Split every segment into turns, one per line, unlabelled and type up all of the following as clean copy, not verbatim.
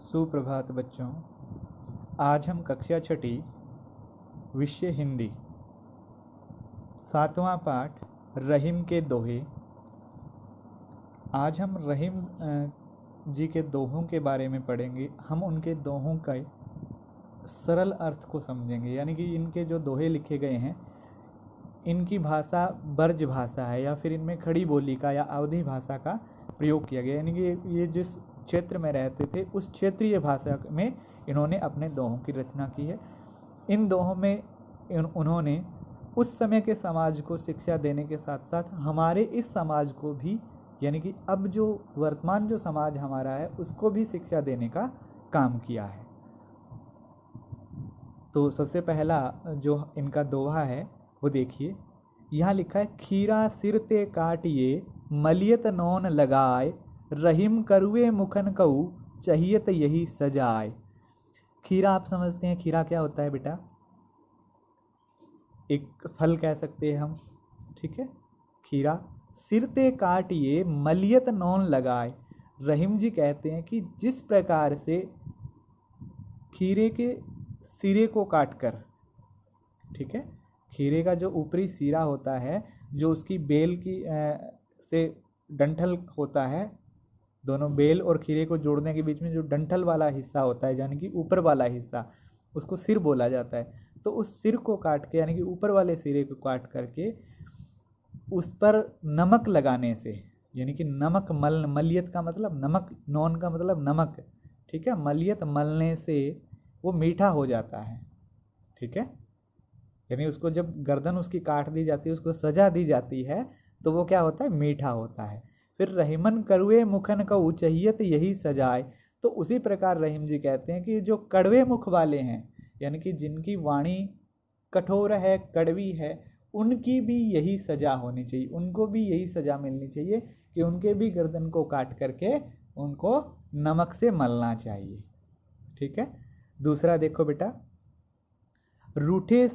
सुप्रभात बच्चों। आज हम कक्षा छठी विषय हिंदी 7वां पाठ रहीम के दोहे। आज हम रहीम जी के दोहों के बारे में पढ़ेंगे। हम उनके दोहों का सरल अर्थ को समझेंगे, यानी कि इनके जो दोहे लिखे गए हैं इनकी भाषा ब्रज भाषा है या फिर इनमें खड़ी बोली का या अवधी भाषा का प्रयोग किया गया, यानी कि ये जिस क्षेत्र में रहते थे उस क्षेत्रीय भाषा में इन्होंने अपने दोहों की रचना की है। इन दोहों में उन्होंने उस समय के समाज को शिक्षा देने के साथ साथ हमारे इस समाज को भी, यानी कि अब जो वर्तमान जो समाज हमारा है उसको भी शिक्षा देने का काम किया है। तो सबसे पहला जो इनका दोहा है वो देखिए, यहाँ लिखा है, खीरा सिर ते काटिए मलियत नौन लगाए, रहीम करुए मुखन कऊ चाहियत यही सजाए। खीरा आप समझते हैं, खीरा क्या होता है बेटा? एक फल कह सकते हैं हम, ठीक है। खीरा सिर ते काटिए मलियत नौन लगाए। रहीम जी कहते हैं कि जिस प्रकार से खीरे के सिरे को काटकर, ठीक है, खीरे का जो ऊपरी सिरा होता है, जो उसकी बेल की से डंठल होता है, दोनों बेल और खीरे को जोड़ने के बीच में जो डंठल वाला हिस्सा होता है, यानी कि ऊपर वाला हिस्सा, उसको सिर बोला जाता है। तो उस सिर को काट के, यानी कि ऊपर वाले सिरे को काट करके उस पर नमक लगाने से, यानी कि नमक मलियत का मतलब नमक, नौन का मतलब नमक, ठीक है, मलियत मलने से वो मीठा हो जाता है, ठीक है। यानी उसको जब गर्दन उसकी काट दी जाती है, उसको सजा दी जाती है, तो वो क्या होता है? मीठा होता है। फिर रहीमन करुए मुखन का चाहियत यही सजाए। तो उसी प्रकार रहीम जी कहते हैं कि जो कड़वे मुख वाले हैं, यानी कि जिनकी वाणी कठोर है, कड़वी है, उनकी भी यही सजा होनी चाहिए, उनको भी यही सजा मिलनी चाहिए कि उनके भी गर्दन को काट करके उनको नमक से मलना चाहिए, ठीक है। दूसरा देखो बेटा, रूठे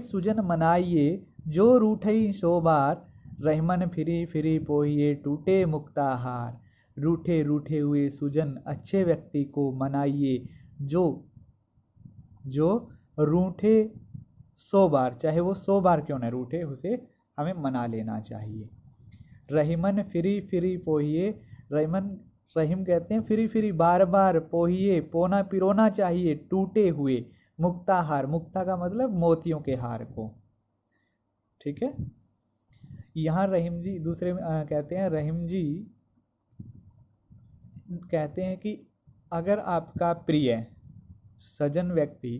सुजन मनाइए जो रूठई शोबार, रहमन फिरी फिरी पोहिए टूटे मुक्ताहार। रूठे हुए सुजन, अच्छे व्यक्ति को मनाइए, जो रूठे 100 बार, चाहे वो 100 बार क्यों न रूठे, उसे हमें मना लेना चाहिए। रहीमन फिरी फिरी पोहिए, रहीम कहते हैं फिरी फिरी बार बार पोहिए, पोना पिरोना चाहिए टूटे हुए मुक्ताहार। मुक्ता का मतलब मोतियों के हार को, ठीक है। यहाँ रहीम जी दूसरे में कहते हैं, रहीम जी कहते हैं कि अगर आपका प्रिय सजन व्यक्ति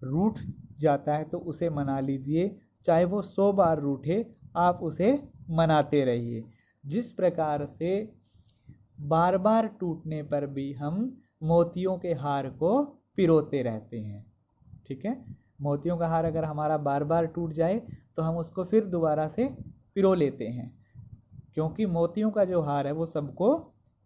रूठ जाता है तो उसे मना लीजिए, चाहे वो 100 बार रूठे, आप उसे मनाते रहिए। जिस प्रकार से बार बार टूटने पर भी हम मोतियों के हार को पिरोते रहते हैं, ठीक है। मोतियों का हार अगर हमारा बार बार टूट जाए तो हम उसको फिर दोबारा से पिरो लेते हैं, क्योंकि मोतियों का जो हार है वो सबको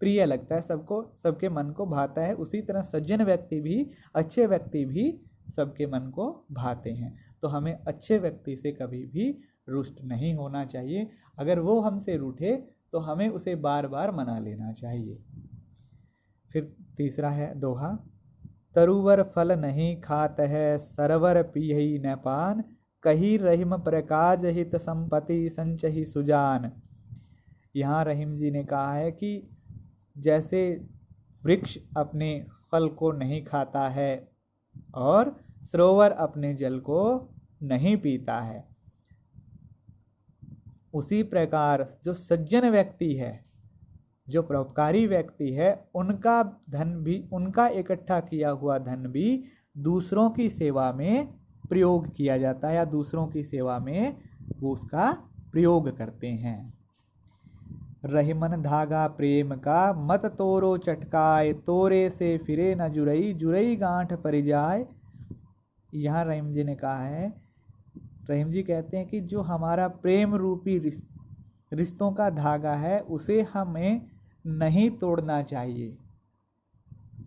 प्रिय लगता है, सबको, सबके मन को भाता है। उसी तरह सज्जन व्यक्ति भी, अच्छे व्यक्ति भी सबके मन को भाते हैं। तो हमें अच्छे व्यक्ति से कभी भी रुष्ट नहीं होना चाहिए। अगर वो हमसे रूठे तो हमें उसे बार बार मना लेना चाहिए। फिर तीसरा है दोहा, तरुवर फल नहीं खात है, सरवर पियहि न पान, कही रहीम प्रकाज हित संपत्ति संचहि सुजान। यहाँ रहीम जी ने कहा है कि जैसे वृक्ष अपने फल को नहीं खाता है और सरोवर अपने जल को नहीं पीता है, उसी प्रकार जो सज्जन व्यक्ति है, जो परोपकारी व्यक्ति है, उनका धन भी, उनका इकट्ठा किया हुआ धन भी दूसरों की सेवा में प्रयोग किया जाता है, या दूसरों की सेवा में वो उसका प्रयोग करते हैं। रहीमन धागा प्रेम का मत तोरो चटकाए, तोरे से फिरे न जुरई, जुरई गांठ परि जाए। यहाँ रहीम जी ने कहा है, रहीम जी कहते हैं कि जो हमारा प्रेम रूपी रिश्तों का धागा है उसे हमें नहीं तोड़ना चाहिए,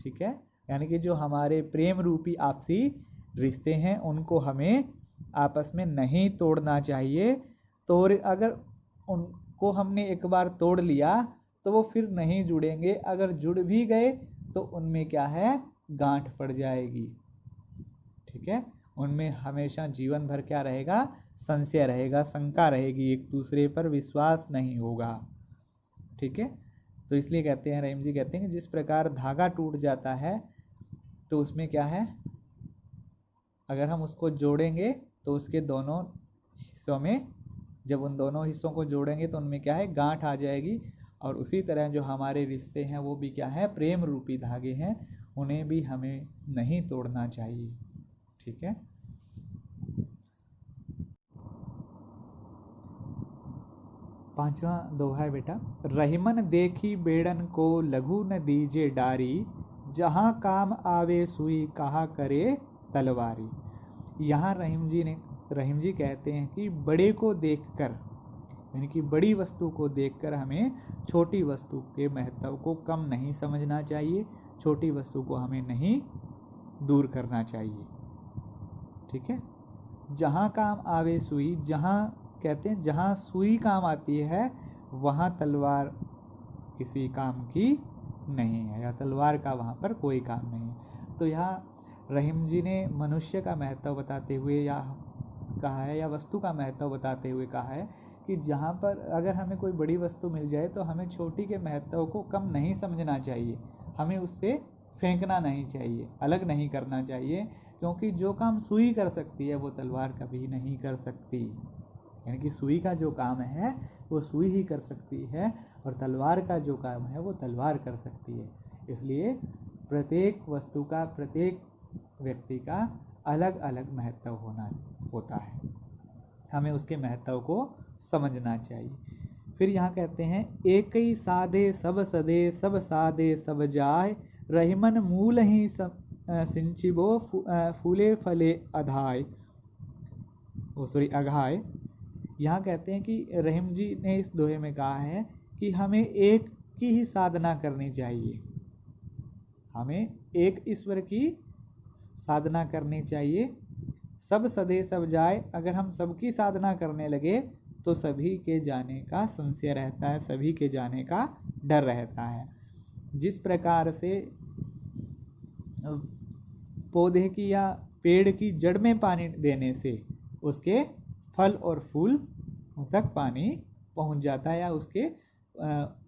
ठीक है। यानी कि जो हमारे प्रेम रूपी आपसी रिश्ते हैं उनको हमें आपस में नहीं तोड़ना चाहिए। तो अगर उनको हमने एक बार तोड़ लिया तो वो फिर नहीं जुड़ेंगे, अगर जुड़ भी गए तो उनमें क्या है, गांठ पड़ जाएगी। ठीक है, उनमें हमेशा जीवन भर क्या रहेगा, संशय रहेगा, शंका रहेगी, एक दूसरे पर विश्वास नहीं होगा। ठीक है, तो इसलिए कहते हैं, रहीम जी कहते हैं कि जिस प्रकार धागा टूट जाता है तो उसमें क्या है, अगर हम उसको जोड़ेंगे तो उसके दोनों हिस्सों में, जब उन दोनों हिस्सों को जोड़ेंगे तो उनमें क्या है, गांठ आ जाएगी। और उसी तरह जो हमारे रिश्ते हैं वो भी क्या है, प्रेम रूपी धागे हैं, उन्हें भी हमें नहीं तोड़ना चाहिए। ठीक है, पांचवा दोहा है बेटा, रहीमन देखी बेड़न को लघु न दीजे डारी, जहाँ काम आवे सुई कहा करे तलवारी। यहाँ रहीम जी कहते हैं कि बड़े को देखकर, यानी कि बड़ी वस्तु को देखकर हमें छोटी वस्तु के महत्व को कम नहीं समझना चाहिए, छोटी वस्तु को हमें नहीं दूर करना चाहिए। ठीक है, जहाँ काम आवे सुई, जहाँ कहते हैं जहाँ सुई काम आती है वहाँ तलवार किसी काम की नहीं है, या तलवार का वहाँ पर कोई काम नहीं है। तो यहाँ रहीम जी ने मनुष्य का महत्व बताते हुए या कहा है, या वस्तु का महत्व बताते हुए कहा है कि जहाँ पर अगर हमें कोई बड़ी वस्तु मिल जाए तो हमें छोटी के महत्व को कम नहीं समझना चाहिए, हमें उससे फेंकना नहीं चाहिए, अलग नहीं करना चाहिए, क्योंकि जो काम सुई कर सकती है वो तलवार कभी नहीं कर सकती। यानी कि सुई का जो काम है वो सुई ही कर सकती है, और तलवार का जो काम है वो तलवार कर सकती है। इसलिए प्रत्येक वस्तु का, प्रत्येक व्यक्ति का अलग अलग महत्व होता है, हमें उसके महत्व को समझना चाहिए। फिर यहाँ कहते हैं, एक ही साधे सब सदे, सब साधे सब जाय, रहीमन मूल ही सिंचिबो फूले फले अधाय, अघाय। यहाँ कहते हैं कि रहीम जी ने इस दोहे में कहा है कि हमें एक की ही साधना करनी चाहिए, हमें एक ईश्वर की साधना करनी चाहिए। सब सदे सब जाए, अगर हम सबकी साधना करने लगे तो सभी के जाने का संशय रहता है, सभी के जाने का डर रहता है। जिस प्रकार से पौधे की या पेड़ की जड़ में पानी देने से उसके फल और फूल तक पानी पहुंच जाता है, या उसके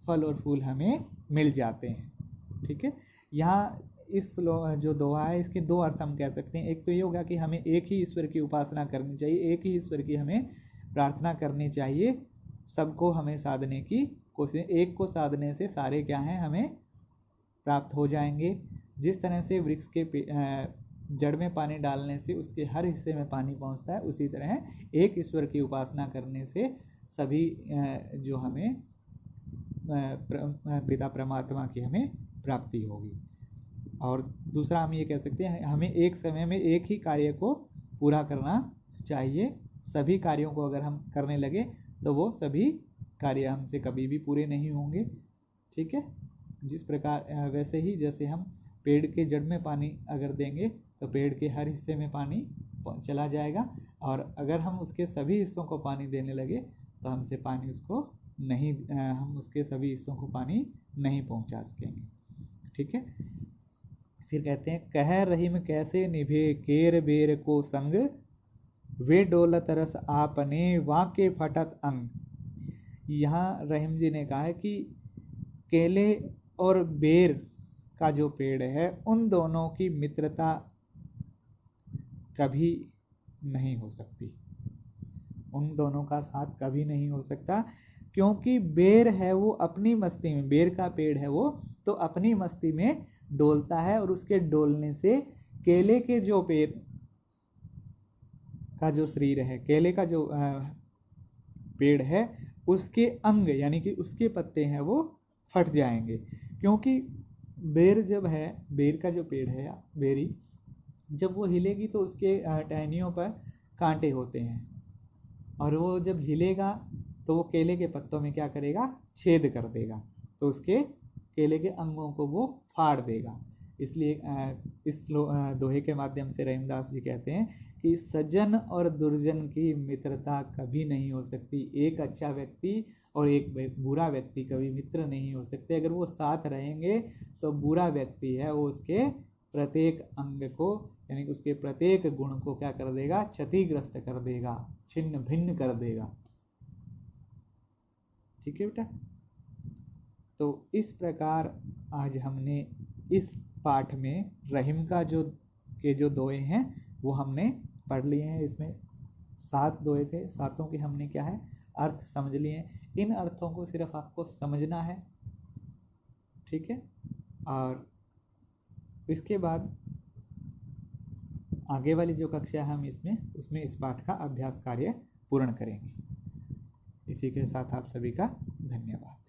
फल और फूल हमें मिल जाते हैं। ठीक है, यहाँ इस जो दोहा है इसके दो अर्थ हम कह सकते हैं। एक तो ये होगा कि हमें एक ही ईश्वर की उपासना करनी चाहिए, एक ही ईश्वर की हमें प्रार्थना करनी चाहिए, सबको हमें साधने की कोशिश, एक को साधने से सारे क्या हैं हमें प्राप्त हो जाएंगे। जिस तरह से वृक्ष के जड़ में पानी डालने से उसके हर हिस्से में पानी पहुंचता है, उसी तरह एक ईश्वर की उपासना करने से सभी जो हमें पिता परमात्मा की हमें प्राप्ति होगी। और दूसरा हम ये कह सकते हैं, हमें एक समय में एक ही कार्य को पूरा करना चाहिए। सभी कार्यों को अगर हम करने लगे तो वो सभी कार्य हमसे कभी भी पूरे नहीं होंगे। ठीक है, जिस प्रकार वैसे ही जैसे हम पेड़ के जड़ में पानी अगर देंगे तो पेड़ के हर हिस्से में पानी चला जाएगा, और अगर हम उसके सभी हिस्सों को पानी देने लगे तो हमसे पानी उसको नहीं, हम उसके सभी हिस्सों को पानी नहीं पहुंचा सकेंगे। ठीक है, फिर कहते हैं, कह रहीम कैसे निभे केर बेर को संग, वे डोलत रस आपने वाके फटत अंग। यहाँ रहीम जी ने कहा है कि केले और बेर का जो पेड़ है उन दोनों की मित्रता कभी नहीं हो सकती, उन दोनों का साथ कभी नहीं हो सकता, क्योंकि बेर है वो अपनी मस्ती में, बेर का पेड़ है वो तो अपनी मस्ती में डोलता है, और उसके डोलने से केले के जो पेड़ का जो शरीर है, केले का जो पेड़ है उसके अंग यानी कि उसके पत्ते हैं वो फट जाएंगे। क्योंकि बेर जब है, बेर का जो पेड़ है बेरी, जब वो हिलेगी तो उसके टहनियों पर कांटे होते हैं, और वो जब हिलेगा तो वो केले के पत्तों में क्या करेगा, छेद कर देगा, तो उसके केले के अंगों को वो फाड़ देगा। इसलिए इस दोहे के माध्यम से रहीमदास जी कहते हैं कि सज्जन और दुर्जन की मित्रता कभी नहीं हो सकती। एक अच्छा व्यक्ति और एक बुरा व्यक्ति कभी मित्र नहीं हो सकते। अगर वो साथ रहेंगे तो बुरा व्यक्ति है वो उसके प्रत्येक अंग को यानी उसके प्रत्येक गुण को क्या कर देगा, क्षतिग्रस्त कर देगा, छिन्न भिन्न कर देगा। ठीक है बेटा। तो इस प्रकार आज हमने इस पाठ में रहीम का जो दोहे हैं वो हमने पढ़ लिए हैं। इसमें 7 दोहे थे, सातों के हमने क्या है अर्थ समझ लिए हैं। इन अर्थों को सिर्फ आपको समझना है, ठीक है। और इसके बाद आगे वाली जो कक्षा है हम उसमें इस पाठ का अभ्यास कार्य पूर्ण करेंगे। इसी के साथ आप सभी का धन्यवाद।